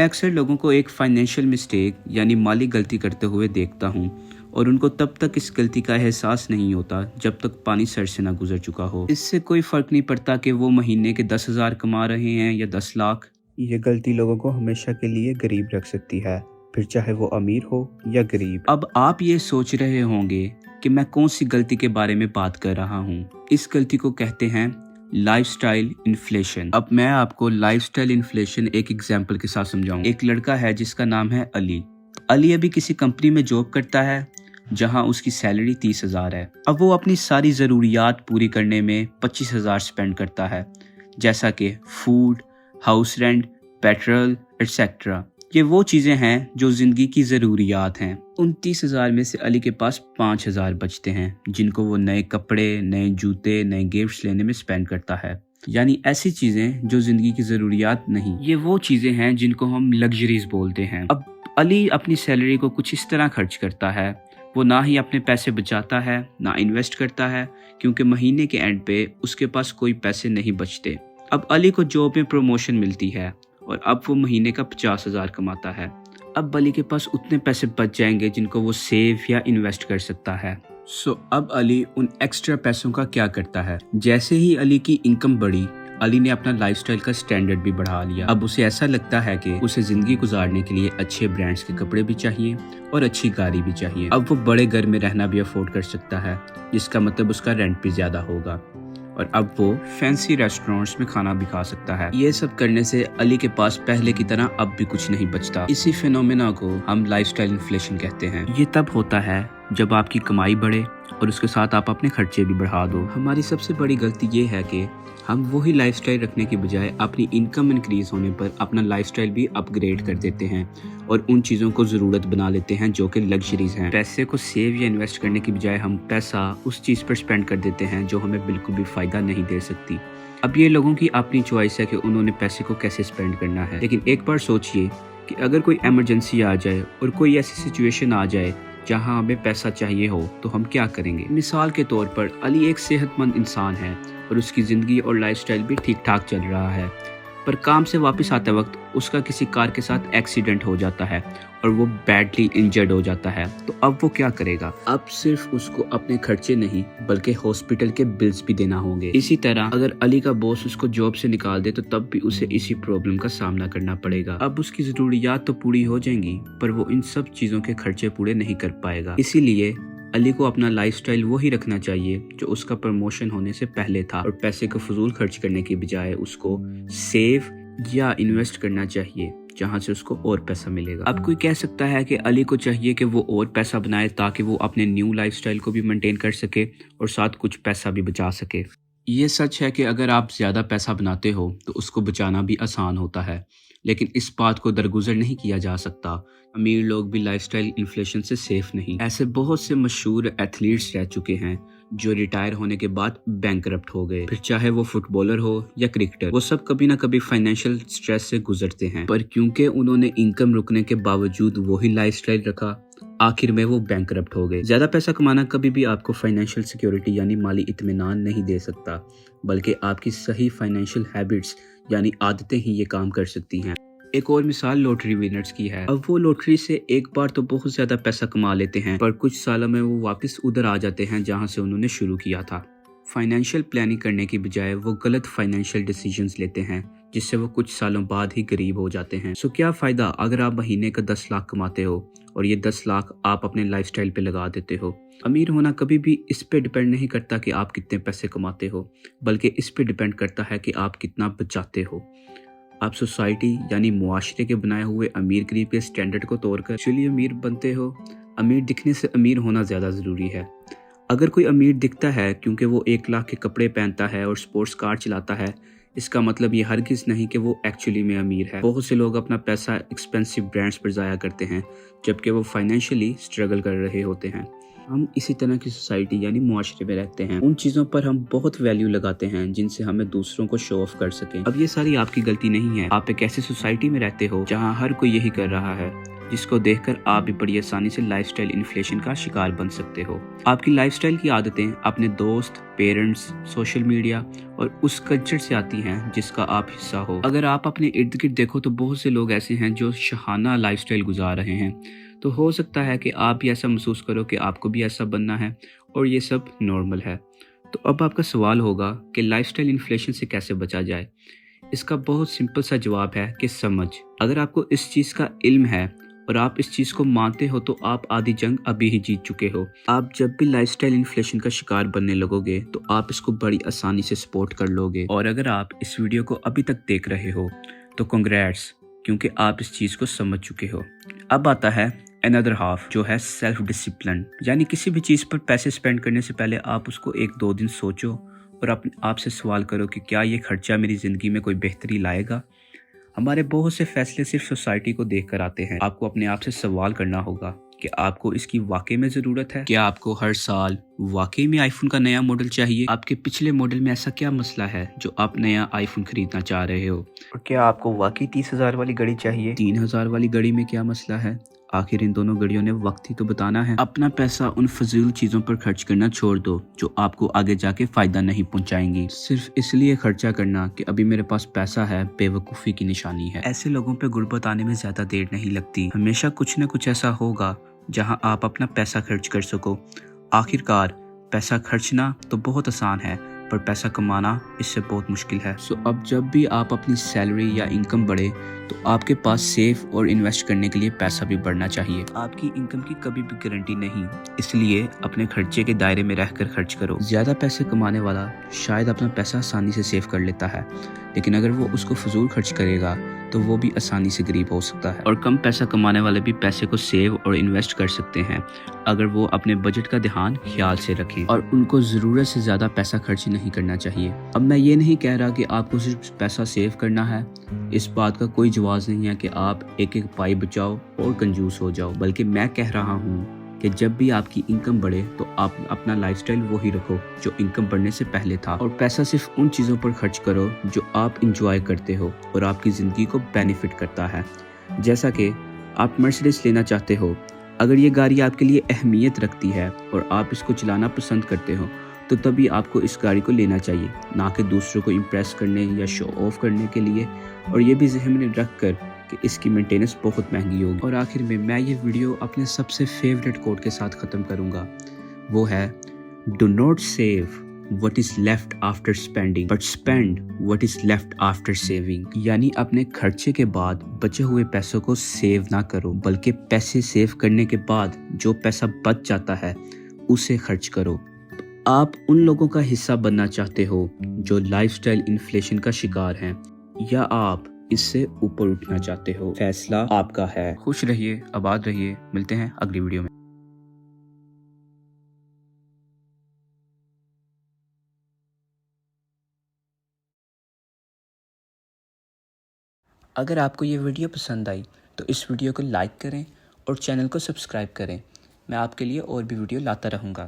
मैं अक्सर लोगों को एक फाइनेंशियल मिस्टेक यानी माली गलती करते हुए देखता हूँ और उनको तब तक इस गलती का एहसास नहीं होता जब तक पानी सर से ना गुजर चुका हो। इससे कोई फर्क नहीं पड़ता कि वो महीने के 10,000 कमा रहे हैं या 10 लाख। ये गलती लोगों को हमेशा के लिए गरीब रख सकती है, फिर चाहे वो अमीर हो या गरीब। अब आप ये सोच रहे होंगे कि मैं कौन सी गलती के बारे में बात कर रहा हूँ। इस गलती को कहते हैं लाइफस्टाइल इन्फ्लेशन। अब मैं आपको लाइफस्टाइल इन्फ्लेशन एक एग्जांपल के साथ समझाऊं। एक लड़का है जिसका नाम है अली। अली अभी किसी कंपनी में जॉब करता है जहां उसकी सैलरी 30,000 है। अब वो अपनी सारी ज़रूरियात पूरी करने में 25,000 स्पेंड करता है, जैसा कि food, house rent, petrol etcetera. ये वो चीज़ें हैं जो ज़िंदगी की ज़रूरियात हैं। उन 30,000 में से अली के पास 5,000 बचते हैं जिनको वो नए कपड़े, नए जूते, नए गिफ्ट्स लेने में स्पेंड करता है। यानी ऐसी चीज़ें जो ज़िंदगी की ज़रूरियात नहीं, ये वो चीज़ें हैं जिनको हम लग्जरीज बोलते हैं। अब अली अपनी सैलरी को कुछ इस तरह खर्च करता है, वो ना ही अपने पैसे बचाता है ना इन्वेस्ट करता है, क्योंकि महीने के एंड पे उसके पास कोई पैसे नहीं बचते। अब अली को जॉब में प्रमोशन मिलती है और अब वो महीने का 50,000 कमाता है। अब अली के पास उतने पैसे बच जाएंगे जिनको वो सेव या इन्वेस्ट कर सकता है। अब अली उन एक्स्ट्रा पैसों का क्या करता है? जैसे ही अली की इनकम बढ़ी, अली ने अपना लाइफस्टाइल का स्टैंडर्ड भी बढ़ा लिया। अब उसे ऐसा लगता है कि उसे जिंदगी गुजारने के लिए अच्छे ब्रांड्स के कपड़े भी चाहिए और अच्छी गाड़ी भी चाहिए। अब वो बड़े घर में रहना भी अफोर्ड कर सकता है, जिसका मतलब उसका रेंट भी ज्यादा होगा। और अब वो फैंसी रेस्टोरेंट्स में खाना भी खा सकता है। ये सब करने से अली के पास पहले की तरह अब भी कुछ नहीं बचता। इसी फिनोमेना को हम लाइफस्टाइल इन्फ्लेशन कहते हैं। ये तब होता है जब आपकी कमाई बढ़े और उसके साथ आप अपने खर्चे भी बढ़ा दो। हमारी सबसे बड़ी गलती ये है कि हम वही लाइफस्टाइल रखने की बजाय अपनी इनकम इंक्रीज होने पर अपना लाइफस्टाइल भी अपग्रेड कर देते हैं और उन चीज़ों को ज़रूरत बना लेते हैं जो कि लग्जरीज हैं। पैसे को सेव या इन्वेस्ट करने की बजाय हम पैसा उस चीज़ पर स्पेंड कर देते हैं जो हमें बिल्कुल भी फ़ायदा नहीं दे सकती। अब ये लोगों की अपनी चॉइस है कि उन्होंने पैसे को कैसे स्पेंड करना है, लेकिन एक बार सोचिए कि अगर कोई एमरजेंसी आ जाए और कोई ऐसी सिचुएशन आ जाए जहां हमें पैसा चाहिए हो तो हम क्या करेंगे। मिसाल के तौर पर अली एक सेहतमंद इंसान है और उसकी ज़िंदगी और लाइफस्टाइल भी ठीक ठाक चल रहा है, पर काम से वापस आते वक्त उसका किसी कार के साथ एक्सीडेंट हो जाता है और वो बैडली इंजर्ड हो जाता है। तो अब वो क्या करेगा? अब सिर्फ उसको अपने खर्चे नहीं बल्कि हॉस्पिटल के बिल्स भी देना होंगे। इसी तरह अगर अली का बॉस उसको जॉब से निकाल दे तो तब भी उसे इसी प्रॉब्लम का सामना करना पड़ेगा। अब उसकी ज़रूरियात तो पूरी हो जाएंगी पर वो इन सब चीज़ों के खर्चे पूरे नहीं कर पाएगा। इसीलिए अली को अपना लाइफस्टाइल वही रखना चाहिए जो उसका प्रमोशन होने से पहले था और पैसे को फजूल खर्च करने की बजाय उसको सेव या इन्वेस्ट करना चाहिए जहां से उसको और पैसा मिलेगा। अब कोई कह सकता है कि अली को चाहिए कि वो और पैसा बनाए ताकि वो अपने न्यू लाइफस्टाइल को भी मेंटेन कर सके और साथ कुछ पैसा भी बचा सके। ये सच है कि अगर आप ज़्यादा पैसा बनाते हो तो उसको बचाना भी आसान होता है, लेकिन इस बात को दरगुजर नहीं किया जा सकता। अमीर लोग भी लाइफस्टाइल इन्फ्लेशन से सेफ नहीं। ऐसे बहुत से मशहूर एथलीट्स रह चुके हैं जो रिटायर होने के बाद बैंकरप्ट हो गए, फिर चाहे वो फुटबॉलर हो या क्रिकेटर। वो सब कभी ना कभी फाइनेंशियल स्ट्रेस से गुजरते हैं, पर क्योंकि उन्होंने इनकम रुकने के बावजूद वही लाइफस्टाइल रखा, आखिर में वो बैंकरप्ट हो गए। ज्यादा पैसा कमाना कभी भी आपको फाइनेंशियल सिक्योरिटी यानी माली इत्मीनान नहीं दे सकता, बल्कि आपकी सही फाइनेंशियल हैबिट्स यानी आदतें ही ये काम कर सकती हैं। एक और मिसाल लॉटरी विनर्स की है। अब वो लॉटरी से एक बार तो बहुत ज्यादा पैसा कमा लेते हैं, पर कुछ सालों में वो वापस उधर आ जाते हैं जहां से उन्होंने शुरू किया था। फाइनेंशियल प्लानिंग करने की बजाय वो गलत फाइनेंशियल डिसीजंस लेते हैं, जिससे वो कुछ सालों बाद ही गरीब हो जाते हैं। सो क्या फायदा अगर आप महीने का 10 लाख कमाते हो और ये 10 लाख आप अपने लाइफस्टाइल पे लगा देते हो। अमीर होना कभी भी इस पे डिपेंड नहीं करता कि आप कितने पैसे कमाते हो, बल्कि इस पे डिपेंड करता है कि आप कितना बचाते हो। आप सोसाइटी यानी मुआशरे के बनाए हुए अमीर गरीब के स्टैंडर्ड को तोड़कर चलिए अमीर बनते हो। अमीर दिखने से अमीर होना ज़्यादा ज़रूरी है। अगर कोई अमीर दिखता है क्योंकि वो 1 लाख के कपड़े पहनता है और स्पोर्ट्स कार चलाता है, इसका मतलब ये हरगिज़ नहीं कि वो एक्चुअली में अमीर है। बहुत से लोग अपना पैसा एक्सपेंसिव ब्रांड्स पर ज़ाया करते हैं जबकि वो फाइनेंशियली स्ट्रगल कर रहे होते हैं। हम इसी तरह की सोसाइटी यानी मुआशरे में रहते हैं। उन चीज़ों पर हम बहुत वैल्यू लगाते हैं जिनसे हमें दूसरों को शो ऑफ कर सकें। अब ये सारी आपकी गलती नहीं है। आप एक ऐसी सोसाइटी में रहते हो जहाँ हर कोई यही कर रहा है। جس کو دیکھ کر آپ بھی بڑی آسانی سے لائف سٹائل انفلیشن کا شکار بن سکتے ہو۔ آپ کی لائف سٹائل کی عادتیں اپنے دوست، پیرنٹس، سوشل میڈیا اور اس کلچر سے آتی ہیں جس کا آپ حصہ ہو۔ اگر آپ اپنے ارد گرد دیکھو تو بہت سے لوگ ایسے ہیں جو شاہانہ لائف سٹائل گزار رہے ہیں، تو ہو سکتا ہے کہ آپ بھی ایسا محسوس کرو کہ آپ کو بھی ایسا بننا ہے اور یہ سب نارمل ہے۔ تو اب آپ کا سوال ہوگا کہ لائف سٹائل انفلیشن سے کیسے بچا جائے؟ اس کا بہت سمپل سا جواب ہے کہ سمجھ۔ اگر آپ کو اس چیز کا علم ہے اور آپ اس چیز کو مانتے ہو تو آپ آدھی جنگ ابھی ہی جیت چکے ہو۔ آپ جب بھی لائف سٹائل انفلیشن کا شکار بننے لگو گے تو آپ اس کو بڑی آسانی سے سپورٹ کر لو گے، اور اگر آپ اس ویڈیو کو ابھی تک دیکھ رہے ہو تو کنگریٹس، کیونکہ آپ اس چیز کو سمجھ چکے ہو۔ اب آتا ہے another half، جو ہے سیلف ڈسپلن، یعنی کسی بھی چیز پر پیسے سپینڈ کرنے سے پہلے آپ اس کو 1-2 دن سوچو اور اپنے آپ سے سوال کرو کہ کیا یہ خرچہ میری زندگی میں کوئی بہتری لائے گا۔ ہمارے بہت سے فیصلے صرف سوسائٹی کو دیکھ کر آتے ہیں۔ آپ کو اپنے آپ سے سوال کرنا ہوگا کہ آپ کو اس کی واقعی میں ضرورت ہے؟ کیا آپ کو ہر سال واقعی میں آئی فون کا نیا ماڈل چاہیے؟ آپ کے پچھلے ماڈل میں ایسا کیا مسئلہ ہے جو آپ نیا آئی فون خریدنا چاہ رہے ہو؟ اور کیا آپ کو واقعی 30,000 والی گھڑی چاہیے؟ 3,000 والی گھڑی میں کیا مسئلہ ہے؟ آخر ان دونوں گھڑیوں نے وقت ہی تو بتانا ہے۔ اپنا پیسہ ان فضول چیزوں پر خرچ کرنا چھوڑ دو جو آپ کو آگے جا کے فائدہ نہیں پہنچائیں گی۔ صرف اس لیے خرچہ کرنا کہ ابھی میرے پاس پیسہ ہے بے وقوفی کی نشانی ہے۔ ایسے لوگوں پہ غربت آنے میں زیادہ دیر نہیں لگتی۔ ہمیشہ کچھ نہ کچھ ایسا ہوگا جہاں آپ اپنا پیسہ خرچ کر سکو۔ آخر کار پیسہ خرچنا تو بہت آسان ہے پر پیسہ کمانا اس سے بہت مشکل ہے۔ اب جب بھی آپ اپنی سیلری یا انکم بڑھے تو آپ کے پاس سیو اور انویسٹ کرنے کے لیے پیسہ بھی بڑھنا چاہیے۔ آپ کی انکم کی کبھی بھی گارنٹی نہیں، اس لیے اپنے خرچے کے دائرے میں رہ کر خرچ کرو۔ زیادہ پیسے کمانے والا شاید اپنا پیسہ آسانی سے سیو کر لیتا ہے، لیکن اگر وہ اس کو فضول خرچ کرے گا تو وہ بھی آسانی سے غریب ہو سکتا ہے۔ اور کم پیسہ کمانے والے بھی پیسے کو سیو اور انویسٹ کر سکتے ہیں اگر وہ اپنے بجٹ کا دھیان خیال سے رکھیں، اور ان کو ضرورت سے زیادہ پیسہ خرچ نہیں کرنا چاہیے۔ اب میں یہ نہیں کہہ رہا کہ آپ کو صرف پیسہ سیو کرنا ہے، اس بات کا کوئی جواز نہیں ہے کہ آپ ایک ایک پائی بچاؤ اور کنجوس ہو جاؤ، بلکہ میں کہہ رہا ہوں کہ جب بھی آپ کی انکم بڑھے تو آپ اپنا لائف سٹائل وہی رکھو جو انکم بڑھنے سے پہلے تھا، اور پیسہ صرف ان چیزوں پر خرچ کرو جو آپ انجوائے کرتے ہو اور آپ کی زندگی کو بینیفٹ کرتا ہے۔ جیسا کہ آپ مرسیڈیز لینا چاہتے ہو، اگر یہ گاڑی آپ کے لیے اہمیت رکھتی ہے اور آپ اس کو چلانا پسند کرتے ہو تو تبھی آپ کو اس گاڑی کو لینا چاہیے، نہ کہ دوسروں کو امپریس کرنے یا شو آف کرنے کے لیے، اور یہ بھی ذہن میں رکھ کر کہ اس کی مینٹیننس بہت مہنگی ہوگی۔ اور آخر میں یہ ویڈیو اپنے سب سے فیوریٹ کوٹ کے ساتھ ختم کروں گا، وہ ہے do not save what is left after spending but spend what is left after saving، یعنی اپنے خرچے کے بعد بچے ہوئے پیسوں کو سیو نہ کرو بلکہ پیسے سیو کرنے کے بعد جو پیسہ بچ جاتا ہے اسے خرچ کرو۔ آپ ان لوگوں کا حصہ بننا چاہتے ہو جو لائف سٹائل انفلیشن کا شکار ہیں، یا آپ اس سے اوپر اٹھنا چاہتے ہو؟ فیصلہ آپ کا ہے۔ خوش رہیے، آباد رہیے، ملتے ہیں اگلی ویڈیو میں۔ اگر آپ کو یہ ویڈیو پسند آئی تو اس ویڈیو کو لائک کریں اور چینل کو سبسکرائب کریں۔ میں آپ کے لیے اور بھی ویڈیو لاتا رہوں گا۔